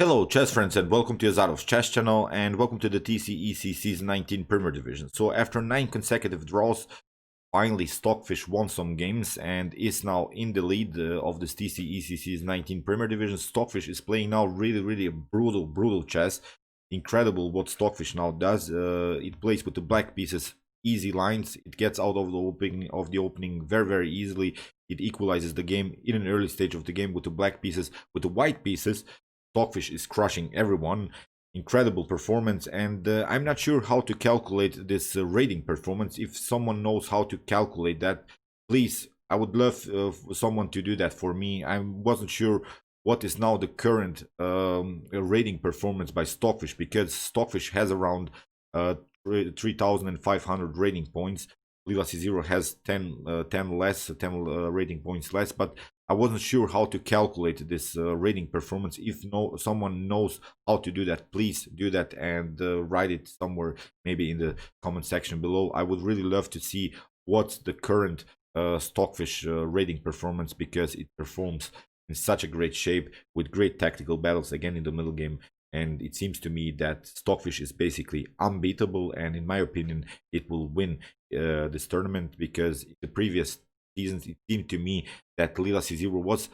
Hello chess friends and welcome to Jozarov's chess channel and welcome to the TCEC Season 19 Premier Division. So after 9 consecutive draws, finally Stockfish won some games and is now in the lead of this TCEC Season 19 Premier Division. Stockfish is playing now really a brutal chess. Incredible what Stockfish now does. It plays with the black pieces, easy lines. It gets out of the opening very easily. It equalizes the game in an early stage of the game with the black pieces. With the white pieces, Stockfish is crushing everyone. Incredible performance, and I'm not sure how to calculate this rating performance. If someone knows how to calculate that, please, I would love someone to do that for me. I wasn't sure what is now the current rating performance by Stockfish, because Stockfish has around 3,500 rating points. Lila C0 has 10 less, 10 rating points less, but I wasn't sure how to calculate this rating performance. If someone knows how to do that, please do that and write it somewhere, maybe in the comment section below. I would really love to see what's the current Stockfish rating performance, because it performs in such a great shape with great tactical battles again in the middle game. And it seems to me that Stockfish is basically unbeatable, and in my opinion, it will win this tournament, because the previous seasons it seemed to me that Lila C0 was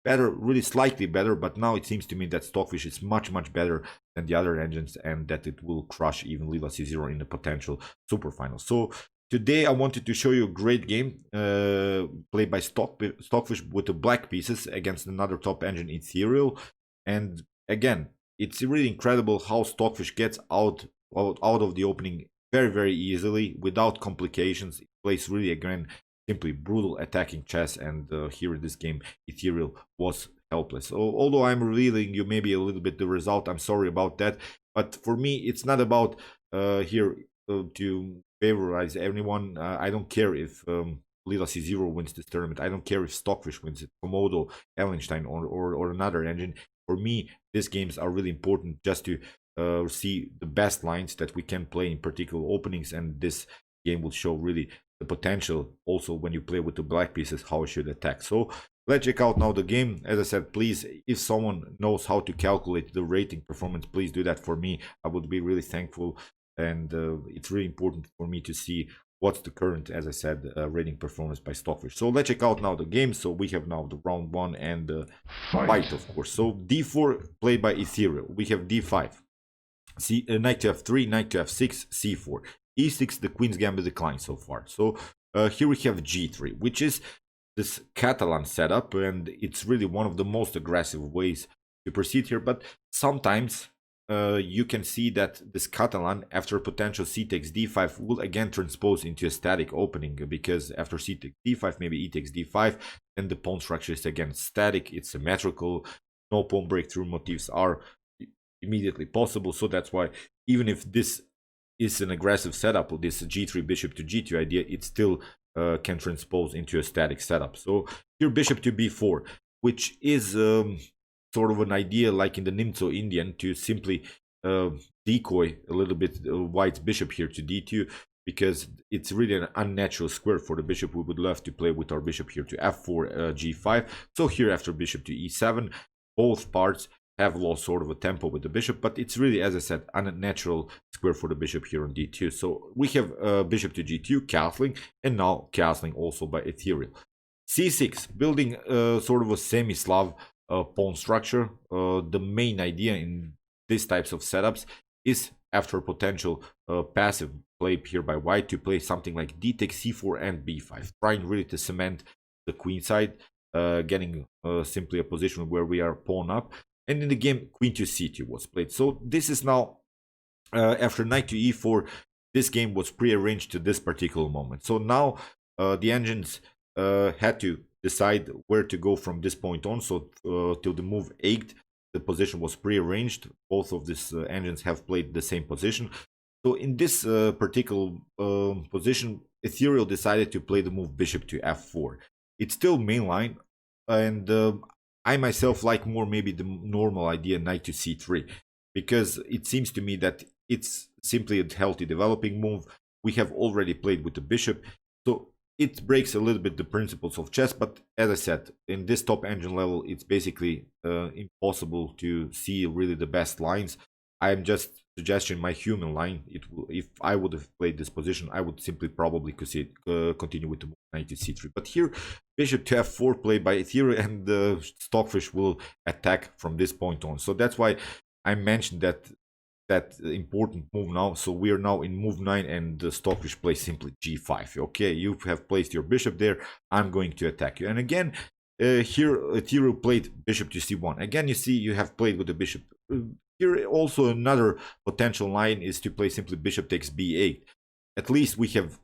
better, really slightly better, but now it seems to me that Stockfish is much better than the other engines, and that it will crush even Lila C0 in the potential superfinal. So today I wanted to show you a great game played by Stockfish with the black pieces against another top engine, Ethereal. And again, it's really incredible how Stockfish gets out of the opening very easily without complications. It plays really, again, simply brutal attacking chess, and here in this game Ethereal was helpless. So, although I'm revealing you maybe a little bit the result, I'm sorry about that, but for me it's not about here to favorize anyone. I don't care if Lila C0 wins this tournament. I don't care if Stockfish wins it, Komodo, Ellenstein, or another engine. For me, these games are really important just to see the best lines that we can play in particular openings, and this game will show really the potential also when you play with the black pieces, how it should attack. So let's check out now the game. As I said, please, if someone knows how to calculate the rating performance, please do that for me. I would be really thankful, and it's really important for me to see what's the current, as I said, rating performance by Stockfish. So let's check out now the game. So we have now the round 1 and the fight, of course. So d4 played by Ethereal. We have d5, knight to f3, knight to f6, c4, e6. The queen's gambit declined so far. So here we have g3, which is this Catalan setup, and it's really one of the most aggressive ways to proceed here. But sometimes you can see that this Catalan, after potential c takes d5, will again transpose into a static opening, because after c takes d5, maybe e takes d5, then the pawn structure is again static, it's symmetrical, no pawn breakthrough motifs are immediately possible. So that's why, even if this is an aggressive setup with this g3 bishop to g2 idea, it still can transpose into a static setup. So here bishop to b4, which is sort of an idea like in the Nimzo Indian, to simply decoy a little bit white's bishop here to d2, because it's really an unnatural square for the bishop. We would love to play with our bishop here to f4, g5. So here after bishop to e7, both parts have lost sort of a tempo with the bishop, but it's really, as I said, unnatural square for the bishop here on d2. So we have bishop to g2, castling, and now castling also by Ethereal. c6, building sort of a semi-Slav pawn structure. The main idea in these types of setups is, after potential passive play here by white, to play something like d takes c4 and b5, trying really to cement the queen side, getting simply a position where we are pawn up. And in the game, queen to c2 was played. So this is now, after knight to e4, this game was prearranged to this particular moment. So now the engines had to decide where to go from this point on. So till the move 8, the position was prearranged. Both of these engines have played the same position. So in this particular position, Ethereal decided to play the move bishop to f4. It's still mainline, and I myself like more maybe the normal idea, knight to c3, because it seems to me that it's simply a healthy developing move. We have already played with the bishop, so it breaks a little bit the principles of chess, but as I said, in this top engine level, it's basically impossible to see really the best lines. I'm just suggesting my human line. If I would have played this position, I would simply probably continue with the move knight to c3. But here, bishop to f4 played by Ethereal, and the Stockfish will attack from this point on. So that's why I mentioned that important move now. So we are now in move 9, and the Stockfish plays simply g5. Okay, you have placed your bishop there. I'm going to attack you. And again, here Ethereal played bishop to c1. Again, you see you have played with the bishop. Here also another potential line is to play simply bishop takes b8. At least we have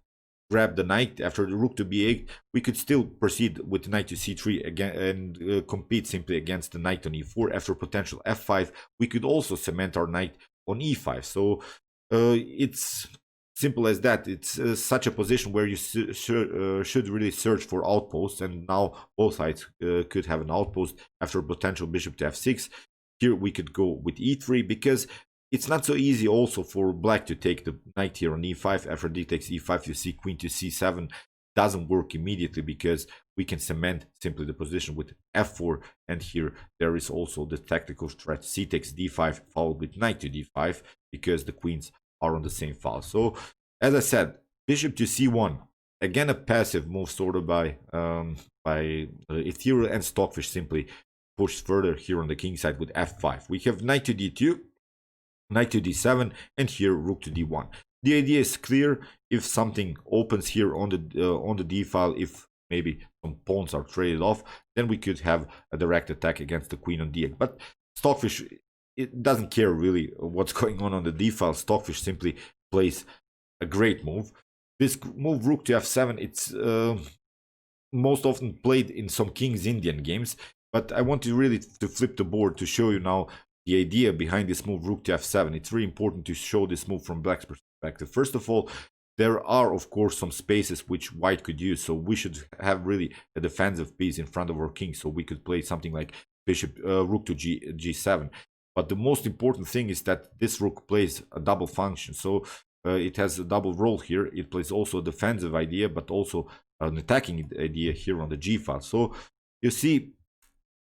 grabbed the knight. After the rook to b8, we could still proceed with knight to c3 again and compete simply against the knight on e4. After potential f5, we could also cement our knight on e5. So it's simple as that. It's such a position where you should really search for outposts, and now both sides could have an outpost after potential bishop to f6. Here we could go with e3, because it's not so easy also for black to take the knight here on e5. After d takes e5, you see queen to c7 doesn't work immediately, because we can cement simply the position with f4, and here there is also the tactical threat c takes d5 followed with knight to d5, because the queens are on the same file. So as I said, bishop to c1, again a passive move sort of by Ethereal, and Stockfish simply pushed further here on the king side with f5. We have knight to d2, knight to d7, and here rook to d1. The idea is clear. If something opens here on the d file, if maybe some pawns are traded off, then we could have a direct attack against the queen on d8. But Stockfish, it doesn't care really what's going on the d file. Stockfish simply plays a great move. This move rook to f7, it's most often played in some King's Indian games. But I want to really flip the board to show you now the idea behind this move rook to f7. It's really important to show this move from black's perspective. First of all, there are of course some spaces which white could use, so we should have really a defensive piece in front of our king, so we could play something like bishop rook to g7. But the most important thing is that this rook plays a double function, so it has a double role here. It plays also a defensive idea, but also an attacking idea here on the g file. So you see,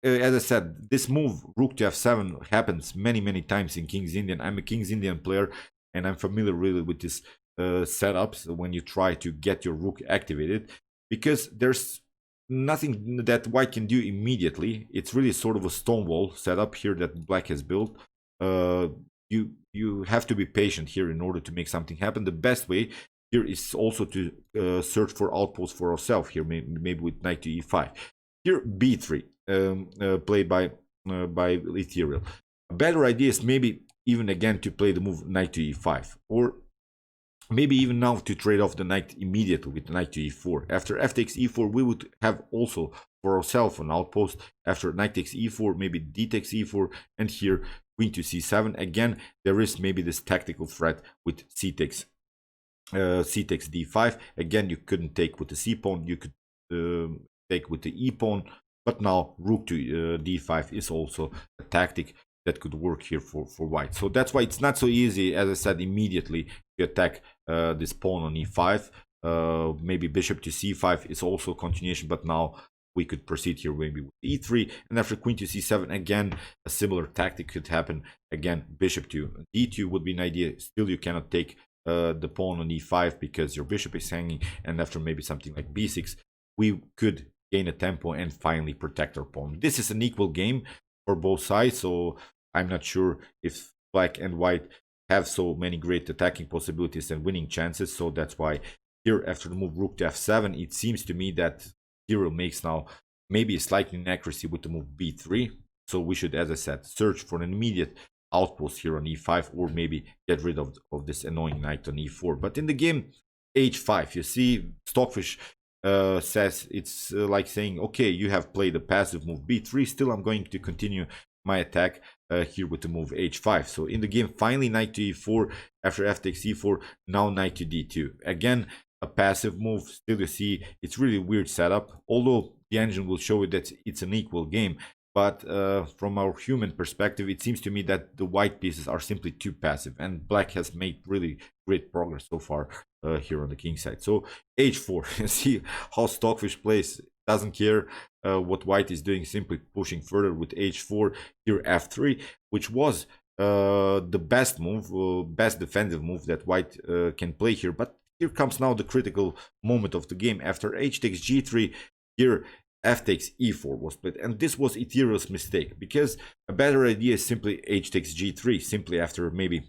as I said, this move rook to f7 happens many times in King's Indian. I'm a King's Indian player, and I'm familiar really with this setups when you try to get your rook activated, because there's nothing that white can do immediately. It's really sort of a stonewall setup here that black has built. You have to be patient here in order to make something happen. The best way here is also to search for outposts for ourselves here, maybe with knight to e5. Here b3 played by Ethereal. A better idea is maybe even again to play the move knight to e5, or maybe even now to trade off the knight immediately with knight to e4. After f takes e4, we would have also for ourselves an outpost. After knight takes e4, maybe d takes e4, and here queen to c7. Again, there is maybe this tactical threat with c takes d5. Again, you couldn't take with the c pawn, you could take with the e pawn, but now rook to d5 is also a tactic that could work here for white. So that's why it's not so easy, as I said, immediately to attack this pawn on e5. Maybe bishop to c5 is also a continuation, but now we could proceed here maybe with e3, and after queen to c7, again a similar tactic could happen. Again, bishop to d2 would be an idea. Still, you cannot take the pawn on e5 because your bishop is hanging, and after maybe something like b6, we could gain a tempo and finally protect our pawn. This is an equal game for both sides, so I'm not sure if black and white have so many great attacking possibilities and winning chances. So that's why here, after the move rook to f7, it seems to me that Ethereal makes now maybe a slight inaccuracy with the move b3. So we should, as I said, search for an immediate outpost here on e5, or maybe get rid of this annoying knight on e4. But in the game h5, you see Stockfish says it's like saying, okay, you have played a passive move b3, still I'm going to continue my attack here with the move h5. So in the game, finally knight to e4, after f takes e4, now knight to d2. Again, a passive move. Still, you see, it's really weird setup. Although the engine will show you that it's an equal game, But from our human perspective, it seems to me that the white pieces are simply too passive, and black has made really great progress so far here on the king side. So h4, you see how Stockfish plays, doesn't care what white is doing, simply pushing further with h4. Here f3, which was the best move, best defensive move that white can play here. But here comes now the critical moment of the game. After h takes g3, here f takes e4 was played, and this was Ethereal's mistake, because a better idea is simply h takes g3. Simply after maybe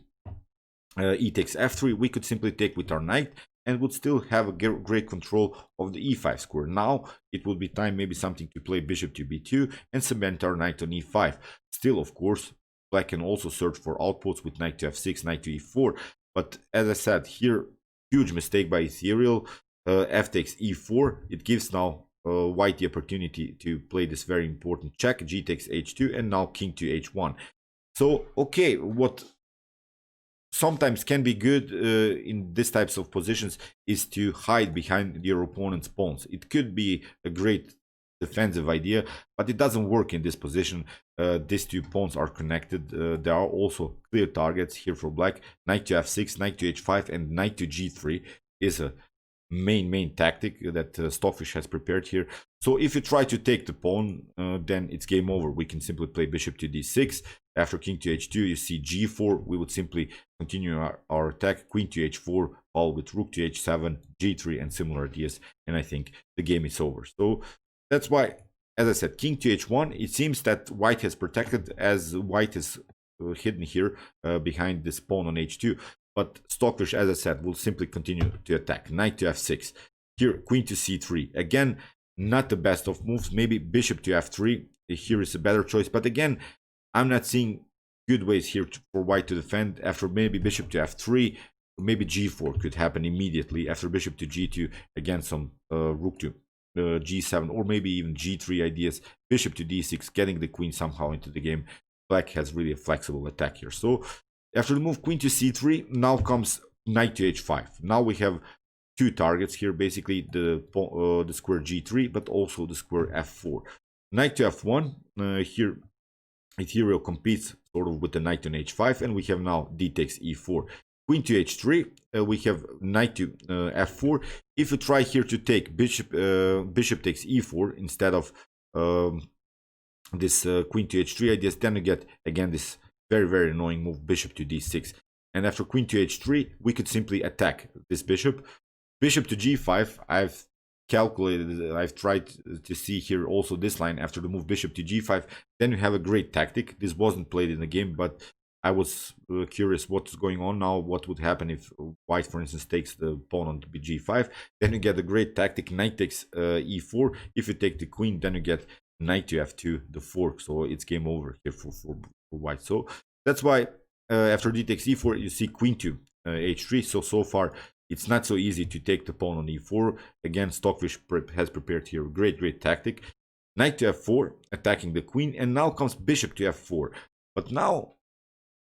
e takes f3, we could simply take with our knight and would still have a great control of the e5 square. Now it would be time maybe something to play bishop to b2 and cement our knight on e5. Still, of course, black can also search for outputs with knight to f6, knight to e4, but as I said here, huge mistake by Ethereal. F takes e4. It gives now white the opportunity to play this very important check. G takes h2, and now king to h1. So okay, what sometimes can be good in these types of positions is to hide behind your opponent's pawns. It could be a great defensive idea, but it doesn't work in this position. These two pawns are connected. There are also clear targets here for black. Knight to f6, knight to h5, and knight to g3 is a main tactic that Stockfish has prepared here. So if you try to take the pawn, then it's game over. We can simply play bishop to d6. After king to h2, you see g4. We would simply continue our attack. Queen to h4, all with rook to h7, g3, and similar ideas. And I think the game is over. So that's why, as I said, king to h1. It seems that white has protected, as white is hidden here behind this pawn on h2. But Stockfish, as I said, will simply continue to attack. Knight to f6. Here, queen to c3. Again, not the best of moves. Maybe bishop to f3. Here is a better choice. But again, I'm not seeing good ways here for white to defend. After maybe bishop to f3, maybe g4 could happen immediately. After bishop to g2, again, some rook to g7, or maybe even g3 ideas. Bishop to d6, getting the queen somehow into the game. Black has really a flexible attack here. So after the move queen to c3, now comes knight to h5. Now we have two targets here, basically the square g3, but also the square f4. Knight to f1, here Ethereal competes sort of with the knight on h5, and we have now d takes e4. Queen to h3, we have knight to f4. If you try here to take bishop takes e4 instead of this queen to h3 ideas, then you get again this very annoying move, bishop to d6. And after queen to h3, we could simply attack this bishop. Bishop to g5, I've calculated, I've tried to see here also this line after the move bishop to g5. Then you have a great tactic. This wasn't played in the game, but I was curious what's going on now. What would happen if white, for instance, takes the pawn on g5? Then you get a great tactic, knight takes e4. If you take the queen, then you get knight to f2, the fork. So it's game over here for white. So that's why after d takes e4, you see queen to h3. So far, it's not so easy to take the pawn on e4. Again, Stockfish has prepared here a great tactic. Knight to f4, attacking the queen, and now comes bishop to f4. But now,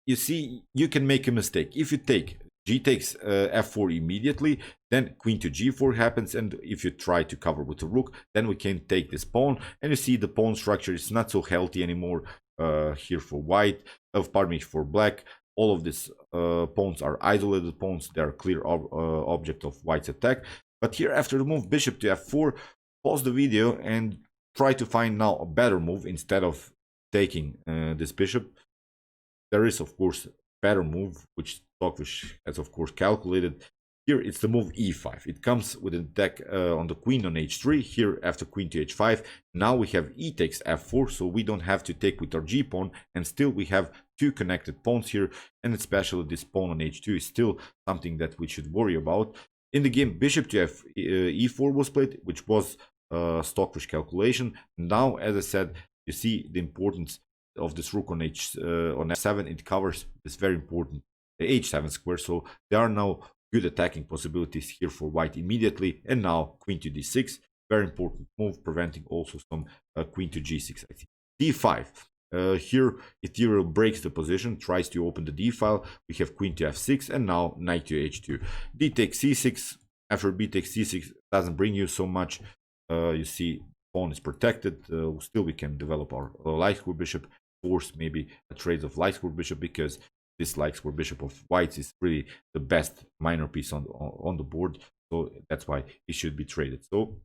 you see, you can make a mistake. If you take g takes f4 immediately, then queen to g4 happens, and if you try to cover with a rook, then we can take this pawn, and you see the pawn structure is not so healthy anymore here for white, pardon me, for black. All of these pawns are isolated pawns. They are clear object of white's attack. But here, after the move bishop to f4, pause the video and try to find now a better move instead of taking this bishop. There is, of course, a better move, which Stockfish has, of course, calculated. Here, it's the move e5. It comes with an attack on the queen on h3. Here, after queen to h5, now we have e takes f4, so we don't have to take with our g pawn, and still we have two connected pawns here, and especially this pawn on h2 is still something that we should worry about. In the game, bishop to e4 was played, which was Stockfish calculation. Now, as I said, you see the importance of this rook on f7. It covers this very important h7 square, so there are now good attacking possibilities here for white immediately. And now queen to d6, very important move, preventing also some queen to g6, I think. d5, here Ethereal breaks the position, tries to open the d file. We have queen to f6, and now knight to h2. d takes c6. After b takes c6, doesn't bring you so much. You see pawn is protected. Still we can develop our light square bishop, force maybe a trade of light square bishop, because this light square bishop of whites is really the best minor piece on the board. So that's why it should be traded. So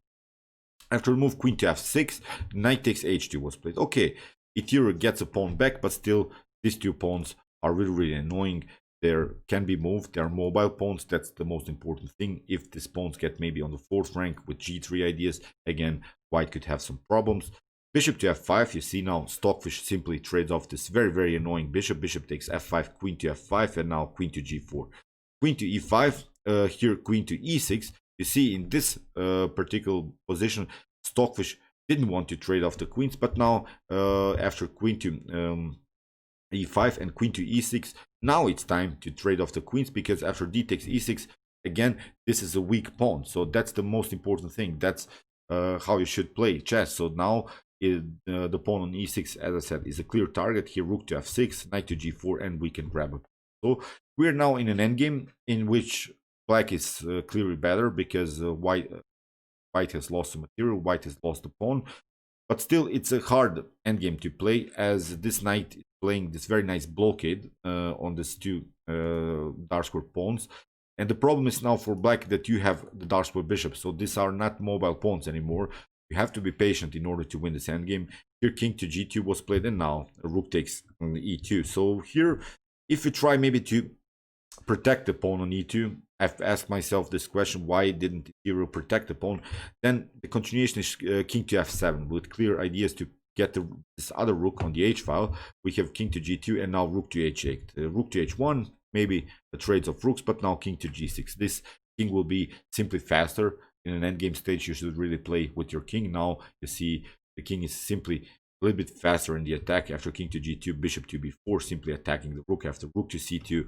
after move queen to f6, knight takes h2 was played. Okay, Ethereal gets a pawn back, but still these two pawns are really annoying. There can be moved. They are mobile pawns. That's the most important thing. If these pawns get maybe on the 4th rank with g3 ideas, again, white could have some problems. Bishop to f5. You see now Stockfish simply trades off this very annoying bishop. Bishop takes f5, queen to f5, and now queen to g4. Queen to e5. Here queen to e6. You see in this particular position, Stockfish didn't want to trade off the queens, but now after queen to e5 and queen to e6, now it's time to trade off the queens, because after d takes e6, again, this is a weak pawn. So that's the most important thing. That's how you should play chess. So now the pawn on e6, as I said, is a clear target. Here rook to f6, knight to g4, and we can grab it. So we're now in an endgame in which black is clearly better, because white has lost some material, white has lost the pawn. But still, it's a hard endgame to play, as this knight is playing this very nice blockade on these two dark square pawns. And the problem is now for black that you have the dark square bishop. So these are not mobile pawns anymore. You have to be patient in order to win this endgame. Here king to g2 was played, and now rook takes on e2. So here, if you try maybe to protect the pawn on e2, I've asked myself this question: why didn't Ethereal protect the pawn? Then the continuation is king to f7 with clear ideas to get this other rook on the h file. We have king to g2 and now rook to h8, rook to h1, maybe the trades of rooks, but now king to g6. This king will be simply faster. In an endgame stage, you should really play with your king. Now you see the king is simply a little bit faster in the attack. After king to g2, bishop to b4, simply attacking the rook. After rook to c2,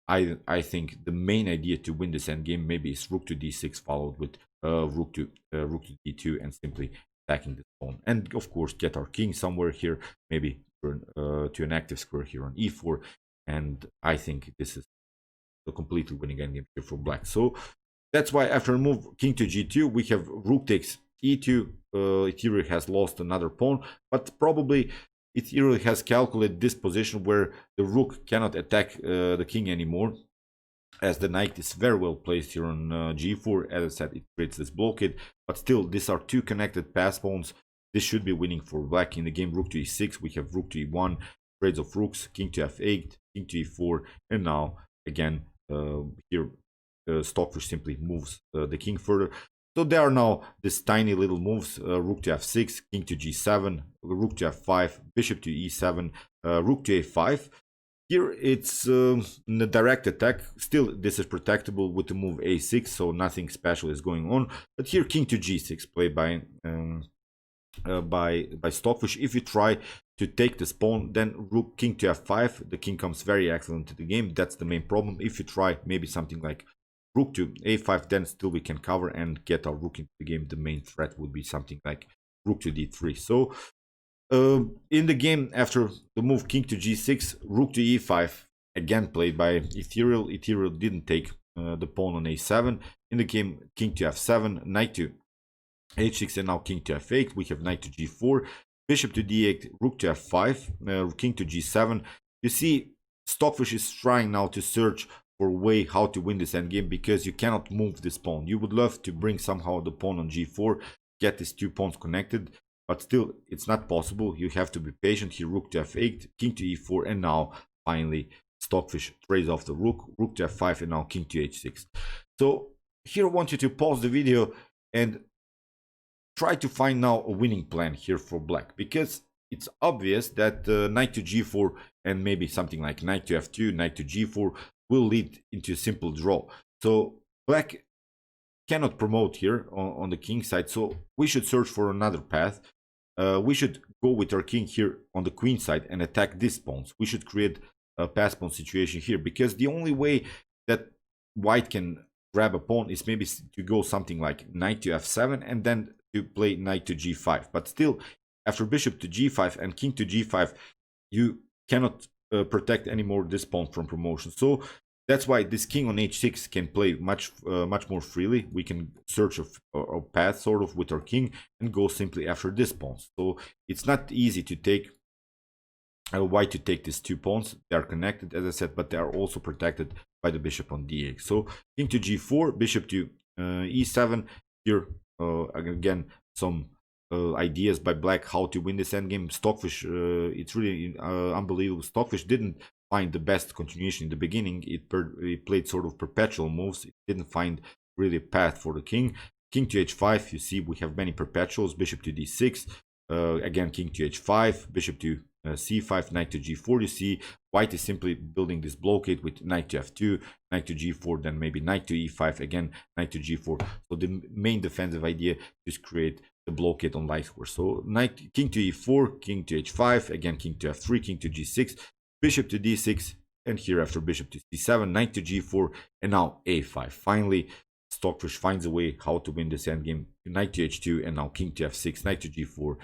I think the main idea to win this endgame maybe is rook to d6 followed with rook to d2 and simply attacking the pawn. And of course get our king somewhere here, maybe to an active square here on e4. And I think this is a completely winning endgame here for black. So that's why after a move king to g2, we have rook takes e2. Ethereal has lost another pawn, but probably Ethereal has calculated this position where the rook cannot attack the king anymore, as the knight is very well placed here on g4. As I said, it creates this blockade, but still these are two connected pass pawns. This should be winning for black. In the game rook to e6, we have rook to e1, trades of rooks, king to f8, king to e4, and now again here Stockfish simply moves the king further. So there are now these tiny little moves: rook to f6, king to g7, rook to f5, bishop to e7, rook to a5. Here it's in a direct attack. Still, this is protectable with the move a6, so nothing special is going on. But here king to g6 played by Stockfish. If you try to take this pawn, then rook king to f5, the king comes very excellent to the game. That's the main problem. If you try maybe something like rook to a5, then still we can cover and get our rook into the game. The main threat would be something like rook to d3. So in the game after the move king to g6, rook to e5, again played by Ethereal. Ethereal didn't take the pawn on a7. In the game king to f7, knight to h6, and now king to f8. We have knight to g4, bishop to d8, rook to f5, king to g7. You see, Stockfish is trying now to search for a way how to win this endgame, because you cannot move this pawn. You would love to bring somehow the pawn on g4, get these two pawns connected, but still it's not possible. You have to be patient. Here rook to f8, king to e4, and now finally Stockfish trades off the rook, rook to f5, and now king to h6. So here I want you to pause the video and try to find now a winning plan here for black, because it's obvious that knight to g4 and maybe something like knight to f2, knight to g4 will lead into a simple draw. So black cannot promote here on the king side, so we should search for another path. We should go with our king here on the queen side and attack these pawns. We should create a pass pawn situation here, because the only way that white can grab a pawn is maybe to go something like knight to f7 and then to play knight to g5. But still, after bishop to g5 and king to g5, you cannot protect anymore this pawn from promotion. So That's why this king on h6 can play much more freely. We can search a path sort of with our king and go simply after this pawn. So it's not easy to take white to take these 2 pawns. They are connected, as I said, but they are also protected by the bishop on d8. So king to g4, bishop to e7. Here again some ideas by black how to win this endgame. Stockfish, it's really unbelievable. Stockfish didn't find the best continuation in the beginning. It played sort of perpetual moves. It didn't find really a path for the king. King to h5, you see we have many perpetuals. Bishop to d6, again king to h5, bishop to c5, knight to g4. You see white is simply building this blockade with knight to f2, knight to g4, then maybe knight to e5, again knight to g4. So the main defensive idea is create the blockade on light square. So king to e4, king to h5, again king to f3, king to g6, bishop to d6, and here after bishop to c7, knight to g4, and now a5. Finally, Stockfish finds a way how to win this endgame. Knight to h2, and now king to f6, knight to g4.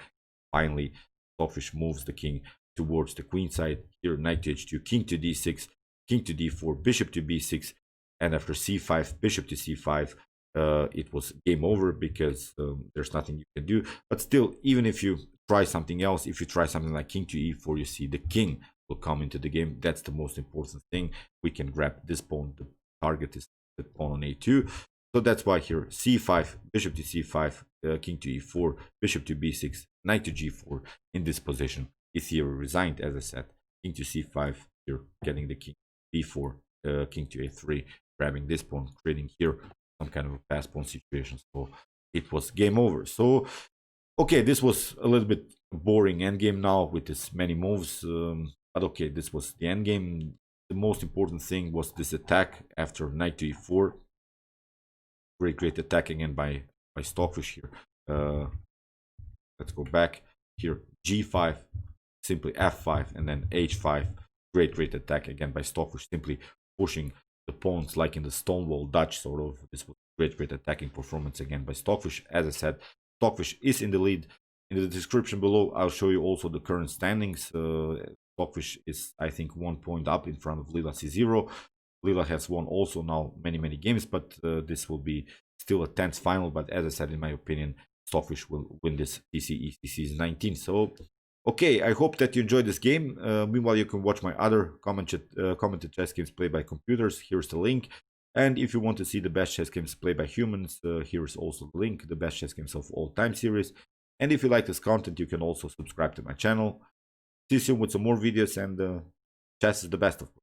Finally, Stockfish moves the king towards the queen side. Here, knight to h2, king to d6, king to d4, bishop to b6, and after c5, bishop to c5. It was game over because there's nothing you can do. But still, even if you try something else, if you try something like king to e4, you see the king will come into the game. That's the most important thing. We can grab this pawn. The target is the pawn on a2. So that's why here c5, bishop to c5, king to e4, bishop to b6, knight to g4. In this position, Ethereal resigned, as I said. King to c5, here getting the king, b4, king to a3, grabbing this pawn, creating here some kind of a pass pawn situation. So it was game over. So okay, this was a little bit boring endgame now with this many moves, but okay, this was the endgame. The most important thing was this attack after knight to e4. Great attack again by Stockfish here. Let's go back here. G5, simply f5, and then h5. Great attack again by Stockfish, simply pushing the pawns like in the Stonewall Dutch sort of. This was great attacking performance again by Stockfish. As I said, Stockfish is in the lead. In the description below, I'll show you also the current standings. Stockfish is, I think, 1 point up in front of Lila C0. Lila has won also now many games, but this will be still a tense final. But as I said, in my opinion, Stockfish will win this TCEC Season 19. So, okay, I hope that you enjoyed this game. Meanwhile, you can watch my other commented chess games played by computers. Here's the link. And if you want to see the best chess games played by humans, here's also the link, the best chess games of all time series. And if you like this content, you can also subscribe to my channel. See you soon with some more videos, and chess is the best, of course.